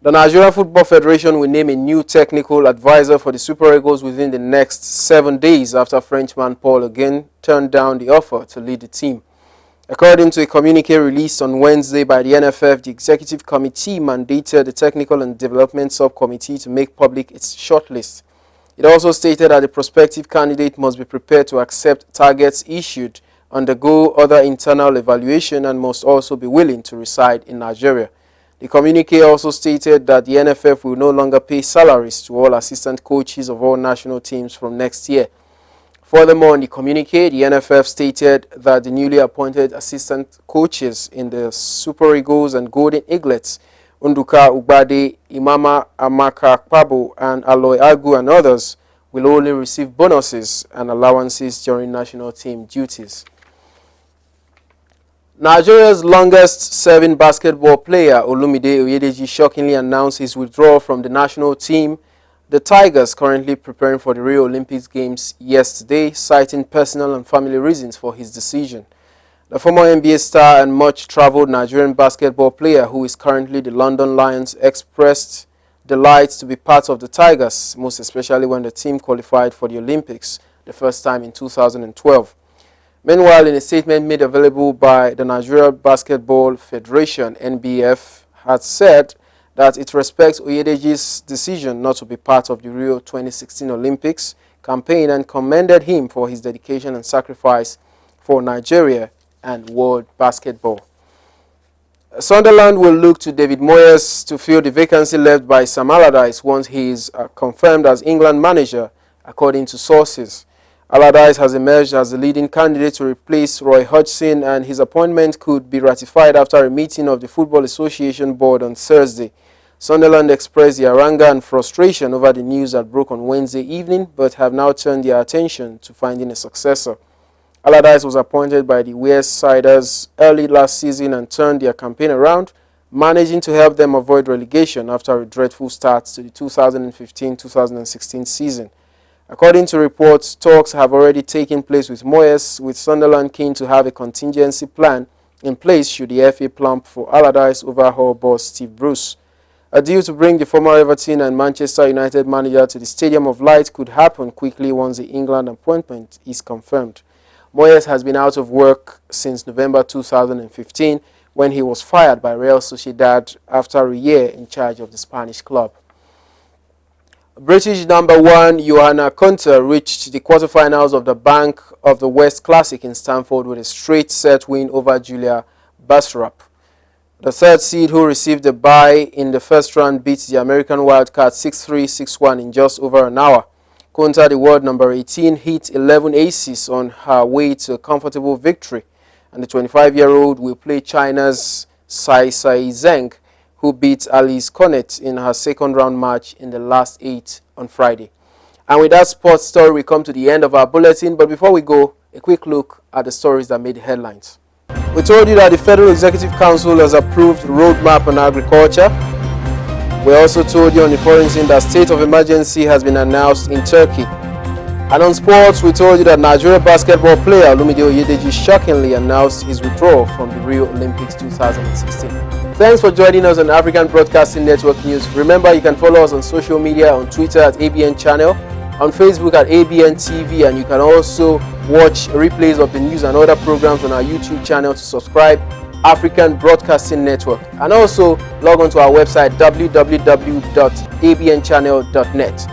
The Nigerian Football Federation will name a new technical advisor for the Super Eagles within the next 7 days after Frenchman Paul again turned down the offer to lead the team. According to a communique released on Wednesday by the NFF, the executive committee mandated the Technical and Development Subcommittee to make public its shortlist. It also stated that the prospective candidate must be prepared to accept targets issued, undergo other internal evaluation, and must also be willing to reside in Nigeria. The communique also stated that the NFF will no longer pay salaries to all assistant coaches of all national teams from next year. Furthermore, in the communique, the NFF stated that the newly appointed assistant coaches in the Super Eagles and Golden Eaglets, Unduka Ugbade, Imama Amaka Kpabo, and Aloy Agu and others, will only receive bonuses and allowances during national team duties. Nigeria's longest-serving basketball player, Olumide Oyedeji, shockingly announced his withdrawal from the national team, the Tigers, currently preparing for the Rio Olympics Games, yesterday, citing personal and family reasons for his decision. The former NBA star and much-traveled Nigerian basketball player, who is currently the London Lions, expressed delight to be part of the Tigers, most especially when the team qualified for the Olympics the first time in 2012. Meanwhile, in a statement made available by the Nigeria Basketball Federation, NBF, had said that it respects Oyedeji's decision not to be part of the Rio 2016 Olympics campaign and commended him for his dedication and sacrifice for Nigeria and world basketball. Sunderland will look to David Moyes to fill the vacancy left by Sam Allardyce once he is confirmed as England manager, according to sources. Allardyce has emerged as the leading candidate to replace Roy Hodgson, and his appointment could be ratified after a meeting of the Football Association Board on Thursday. Sunderland expressed their anger and frustration over the news that broke on Wednesday evening, but have now turned their attention to finding a successor. Allardyce was appointed by the Wearsiders early last season and turned their campaign around, managing to help them avoid relegation after a dreadful start to the 2015-2016 season. According to reports, talks have already taken place with Moyes, with Sunderland keen to have a contingency plan in place should the FA plump for Allardyce over Hull boss Steve Bruce. A deal to bring the former Everton and Manchester United manager to the Stadium of Light could happen quickly once the England appointment is confirmed. Moyes has been out of work since November 2015, when he was fired by Real Sociedad after a year in charge of the Spanish club. British number 1 Johanna Konta reached the quarterfinals of the Bank of the West Classic in Stamford with a straight set win over Julia Basrap. The third seed, who received a bye in the first round, beat the American wildcard 6-3, 6-1 in just over an hour. Konta, the world number 18, hit 11 aces on her way to a comfortable victory, and the 25-year-old will play China's Sai Zheng, who beat Alice Cornet in her second-round match in the last 8 on Friday. And with that sports story, we come to the end of our bulletin. But before we go, a quick look at the stories that made the headlines. We told you that the Federal Executive Council has approved roadmap on agriculture. We also told you on the foreign scene that state of emergency has been announced in Turkey. And on sports, we told you that Nigeria basketball player Olumide Oyedeji shockingly announced his withdrawal from the Rio Olympics 2016. Thanks for joining us on African Broadcasting Network News. Remember, you can follow us on social media, on Twitter at ABN Channel, on Facebook at ABN TV, and you can also watch replays of the news and other programs on our YouTube channel to subscribe, African Broadcasting Network. And also log on to our website www.abnchannel.net.